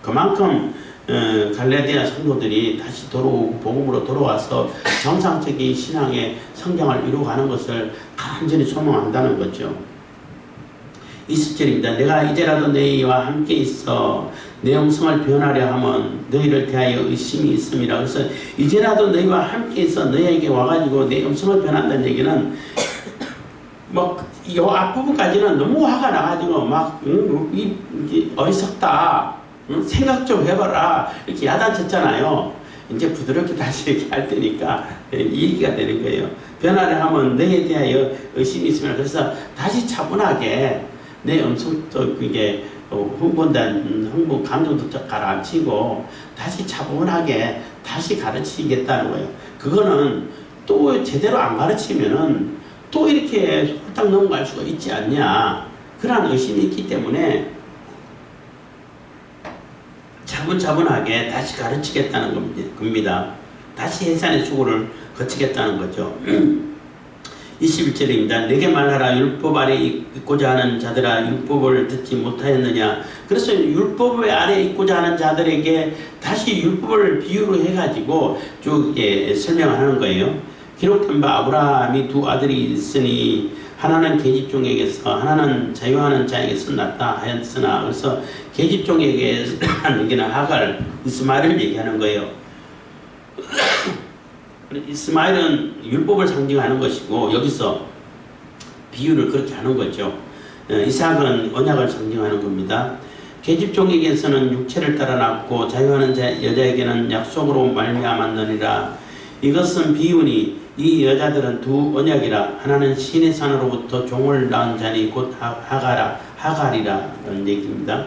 그만큼 갈라디아 성도들이 다시 복음으로 돌아와서 정상적인 신앙의 성장을 이루어가는 것을 간절히 소망한다는 거죠. 20절입니다. 내가 이제라도 너희와 함께 있어 내 음성을 변하려 하면 너희를 대하여 의심이 있음이라. 그래서 이제라도 너희와 함께 있어 너희에게 와가지고 내 음성을 변한다는 얘기는 이 앞부분까지는 너무 화가 나가지고 어리석다. 생각 좀 해봐라. 이렇게 야단쳤잖아요. 이제 부드럽게 다시 얘기할 테니까 이 얘기가 되는 거예요. 변하려 하면 너희에 대하여 의심이 있으면 그래서 다시 차분하게 내 음성도 흥분 감정도 가라앉히고 다시 차분하게 다시 가르치겠다는 거예요. 그거는 또 제대로 안 가르치면은 또 이렇게 홀딱 넘어갈 수가 있지 않냐, 그런 의심이 있기 때문에 차분차분하게 다시 가르치겠다는 겁니다. 다시 해산의 수고를 거치겠다는 거죠. 21절입니다. 내게 말하라. 율법 아래 있고자 하는 자들아, 율법을 듣지 못하였느냐. 그래서 율법 아래 있고자 하는 자들에게 다시 율법을 비유로 해가지고 쭉 설명하는 거예요. 기록된 바 아브라함이 두 아들이 있으니 하나는 계집종에게서 하나는 자유하는 자에게서 났다 하였으나, 그래서 계집종에게 얘기는 하갈, 이스마엘을 얘기하는 거예요. 이스마엘은 율법을 상징하는 것이고 여기서 비유를 그렇게 하는 거죠. 이삭은 언약을 상징하는 겁니다. 계집종에게서는 육체를 따라 낳고 자유하는 여자에게는 약속으로 말미암았느니라. 이것은 비유니 이 여자들은 두 언약이라. 하나는 신의 산으로부터 종을 낳은 자니 곧 하갈이라 는 얘기입니다.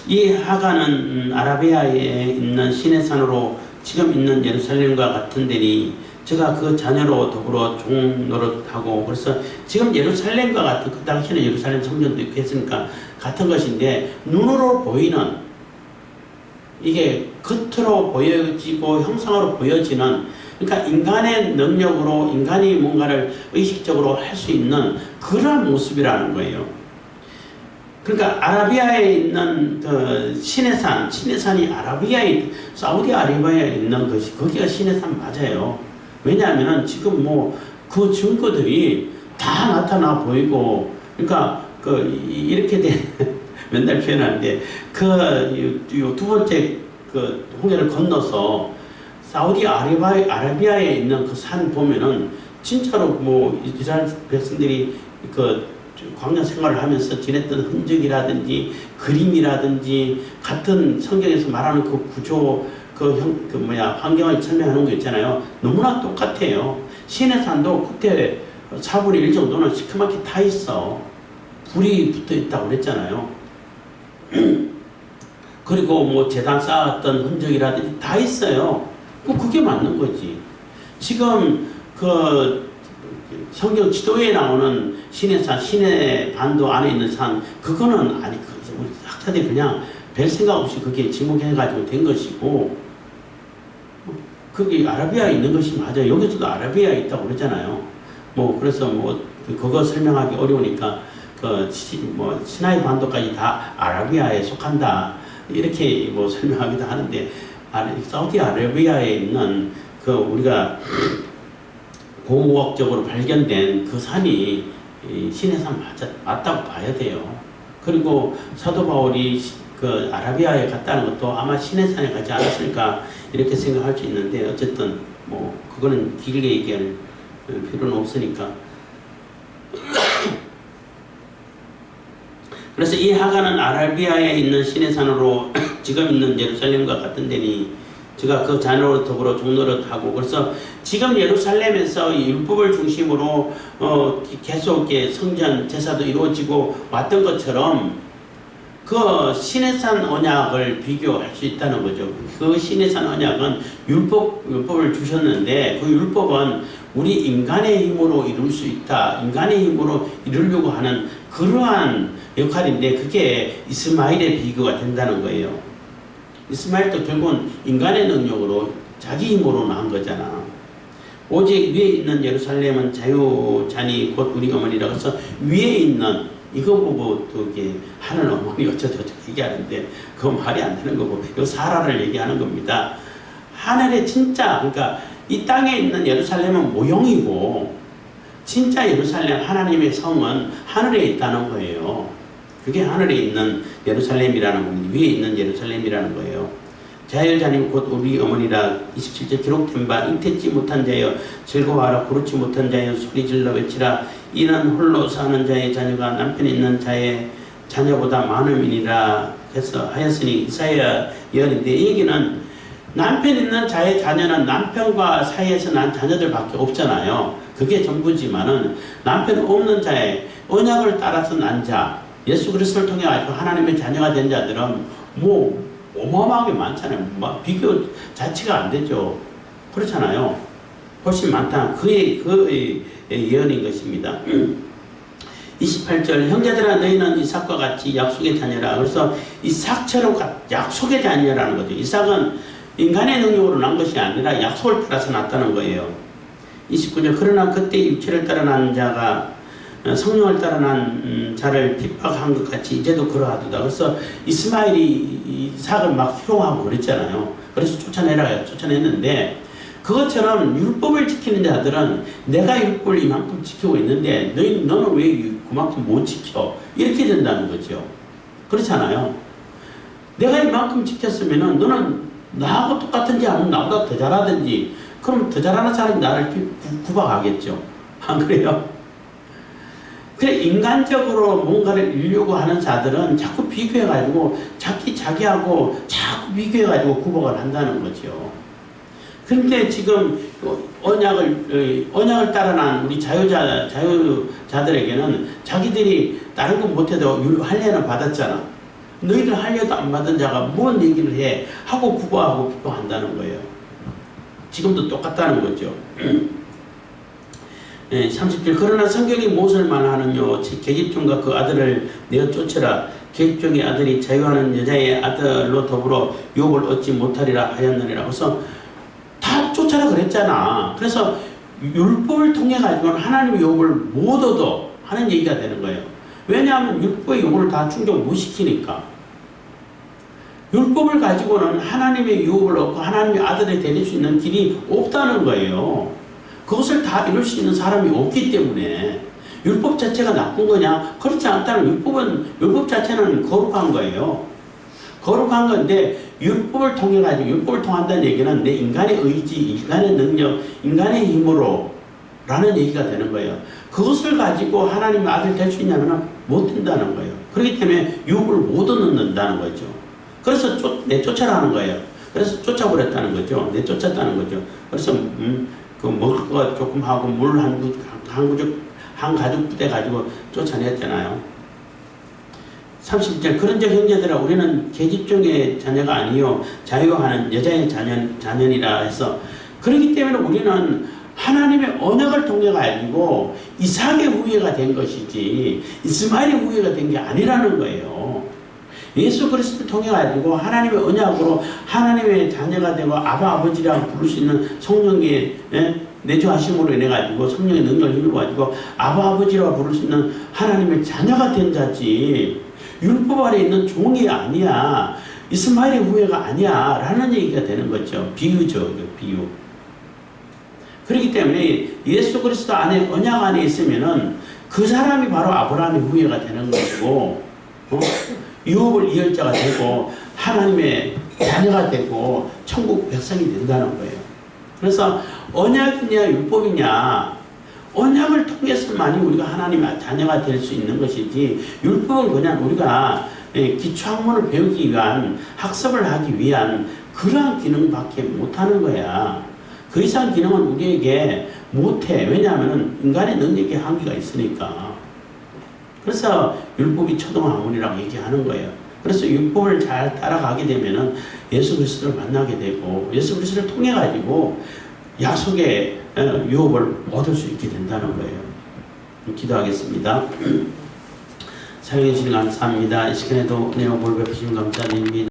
이 하갈은 아라비아에 있는 신의 산으로 지금 있는 예루살렘과 같은 데니 제가 그 자녀로 더불어 종노릇하고, 그래서 지금 예루살렘과 같은, 그 당시에는 예루살렘 성전도 있고 했으니까 같은 것인데, 눈으로 보이는, 이게 겉으로 보여지고 형상으로 보여지는, 그러니까 인간의 능력으로 인간이 뭔가를 의식적으로 할 수 있는 그런 모습이라는 거예요. 그러니까 아라비아에 있는 그 신의 산이 사우디아라비아에 있는 것이, 거기가 신의 산 맞아요. 왜냐하면 지금 뭐 그 증거들이 다 나타나 보이고, 그러니까 이렇게 된 맨날 표현하는데, 두 번째 그 홍해를 건너서 사우디아라비아에 있는 그 산 보면은 진짜로 뭐 이스라엘 백성들이 광야 생활을 하면서 지냈던 흔적이라든지 그림이라든지 같은 성경에서 말하는 그 구조, 환경을 설명하는 거 있잖아요. 너무나 똑같아요. 신의 산도 그때 4분의 1 정도는 시커멓게 타 있어. 불이 붙어 있다고 그랬잖아요. 그리고 뭐 재단 쌓았던 흔적이라든지 다 있어요. 그게 맞는 거지. 지금 성경 지도에 나오는 신의 산, 신의 반도 안에 있는 산, 그거는 아니, 우리 학자들이 그냥 별 생각 없이 그게 지목해가지고 된 것이고, 그게 아라비아에 있는 것이 맞아요. 여기서도 아라비아에 있다고 그러잖아요. 그래서 그거 설명하기 어려우니까, 시나이 반도까지 다 아라비아에 속한다. 이렇게 설명하기도 하는데, 사우디아라비아에 있는 우리가 고고학적으로 발견된 그 산이 신의 산 맞다고 봐야 돼요. 그리고 사도 바울이 아라비아에 갔다는 것도 아마 신의 산에 가지 않았을까 이렇게 생각할 수 있는데, 어쨌든 그거는 길게 얘기할 필요는 없으니까. 그래서 이 하가는 아라비아에 있는 신의 산으로 지금 있는 예루살렘과 같은 데니 제가 그 자녀로 더불어 종노릇하고, 그래서 지금 예루살렘에서 율법을 중심으로 계속 성전 제사도 이루어지고 왔던 것처럼 그 신의 산 언약을 비교할 수 있다는 거죠. 그 신의 산 언약은 율법을 주셨는데, 그 율법은 우리 인간의 힘으로 이룰 수 있다, 인간의 힘으로 이루려고 하는 그러한 역할인데, 그게 이스마엘의 비교가 된다는 거예요. 이스마엘도 결국은 인간의 능력으로 자기 힘으로 낳은 거잖아. 오직 위에 있는 예루살렘은 자유자니 곧 우리 어머니라고 해서 위에 있는 이거 보고 또 이게 하늘 어머니 어쩌저쩌 얘기하는데 그거 말이 안 되는 거고, 이거 사라를 얘기하는 겁니다. 하늘에 진짜, 그러니까 이 땅에 있는 예루살렘은 모형이고 진짜 예루살렘 하나님의 성은 하늘에 있다는 거예요. 그게 하늘에 있는 예루살렘이라는 겁니다. 위에 있는 예루살렘이라는 거예요. 자유자님 곧 우리 어머니라. 27절 기록된 바 잉태치 못한 자여 즐거워하라. 고르지 못한 자여 소리질러 외치라. 이는 홀로 사는 자의 자녀가 남편이 있는 자의 자녀보다 많음이니라 해서 하였으니 이사야 예언인데, 이 얘기는 남편 있는 자의 자녀는 남편과 사이에서 난 자녀들밖에 없잖아요. 그게 전부지만은 남편 없는 자의 언약을 따라서 난 자, 예수 그리스도를 통해 가지고 하나님의 자녀가 된 자들은 뭐 어마어마하게 많잖아요. 막 비교 자체가 안 되죠. 그렇잖아요. 훨씬 많다. 그의 예언인 것입니다. 28절 형제들아 너희는 이삭과 같이 약속의 자녀라. 그래서 이삭처럼 약속의 자녀라는 거죠. 이삭은 인간의 능력으로 난 것이 아니라 약속을 따라서 났다는 거예요. 29절 그러나 그때 육체를 따라 난 자가 성령을 따라 난 자를 핍박한 것 같이 이제도 그러하도다. 그래서 이스마엘이 이삭을 막 희롱하고 그랬잖아요. 그래서 쫓아냈는데 그것처럼 율법을 지키는 자들은 내가 율법을 이만큼 지키고 있는데 너는 왜 그만큼 못 지켜? 이렇게 된다는 거죠. 그렇잖아요. 내가 이만큼 지켰으면은 너는 나하고 똑같은지 아니면 나보다 더 잘하든지 그럼 더 잘하는 사람이 나를 구박하겠죠. 안 그래요? 그래 인간적으로 뭔가를 이루려고 하는 자들은 자꾸 비교해가지고 자기하고 자꾸 비교해가지고 구박을 한다는 거죠. 그런데 지금 언약을 따라난 우리 자유자들에게는 자기들이 다른 건 못해도 할례는 받았잖아. 너희들 할례도 안 받은 자가 뭔 얘기를 해 하고 구박하고 비판한다는 거예요. 지금도 똑같다는 거죠. 30절 그러나 성경이 무엇을 말하느냐 계집종과 그 아들을 내어 쫓으라. 계집종의 아들이 자유하는 여자의 아들로 더불어 유업을 얻지 못하리라 하였느니라. 그래서 다 쫓아라 그랬잖아. 그래서 율법을 통해 가지고는 하나님의 유업을 못 얻어 하는 얘기가 되는 거예요. 왜냐하면 율법의 요구를 다 충족 못 시키니까. 율법을 가지고는 하나님의 유업을 얻고 하나님의 아들이 될 수 있는 길이 없다는 거예요. 그것을 다 이룰 수 있는 사람이 없기 때문에 율법 자체가 나쁜 거냐? 그렇지 않다는 율법 자체는 거룩한 거예요. 거룩한 건데 율법을 통해 가지고 율법을 통한다는 얘기는 내 인간의 의지, 인간의 능력, 인간의 힘으로 라는 얘기가 되는 거예요. 그것을 가지고 하나님의 아들 될 수 있냐면 못 된다는 거예요. 그렇기 때문에 유업을 못 얻는다는 거죠. 그래서 내쫓아라는 거예요. 그래서 쫓아버렸다는 거죠. 내쫓았다는 거죠. 그래서 그 먹을 거 조금 하고 물 한 가죽 부대 가지고 쫓아냈잖아요. 30절 그런즉 형제들아 우리는 계집종의 자녀가 아니요 자유하는 여자의 자녀니라 해서 그렇기 때문에 우리는 하나님의 언약을 통해 가지고 이삭의 후예가 된 것이지 이스마엘의 후예가 된 게 아니라는 거예요. 예수 그리스도를 통해 가지고 하나님의 언약으로 하나님의 자녀가 되고 아버지라고 부를 수 있는 성령의 내주하심으로 인해 가지고 성령의 능력을 힘입어 가지고 아버지라고 부를 수 있는 하나님의 자녀가 된 자지 율법 아래 있는 종이 아니야. 이스마엘의 후예가 아니야. 라는 얘기가 되는 거죠. 비유죠. 비유. 그렇기 때문에 예수 그리스도 안에 언약 안에 있으면은 그 사람이 바로 아브라함의 후예가 되는 것이고 유업을 이을 자가 되고 하나님의 자녀가 되고 천국 백성이 된다는 거예요. 그래서 언약이냐 율법이냐 언약을 통해서만이 우리가 하나님의 자녀가 될 수 있는 것이지 율법은 그냥 우리가 기초학문을 배우기 위한 학습을 하기 위한 그러한 기능밖에 못하는 거야. 그 이상 기능은 우리에게 못해. 왜냐하면 인간의 능력에 한계가 있으니까. 그래서 율법이 초등학문이라고 얘기하는 거예요. 그래서 율법을 잘 따라가게 되면은 예수 그리스도를 만나게 되고 예수 그리스도를 통해 가지고 약속의 유업을 얻을 수 있게 된다는 거예요. 기도하겠습니다. 사용해 주시니 감사합니다. 이 시간에도 은혜와 복 베푸시면 감사드립니다.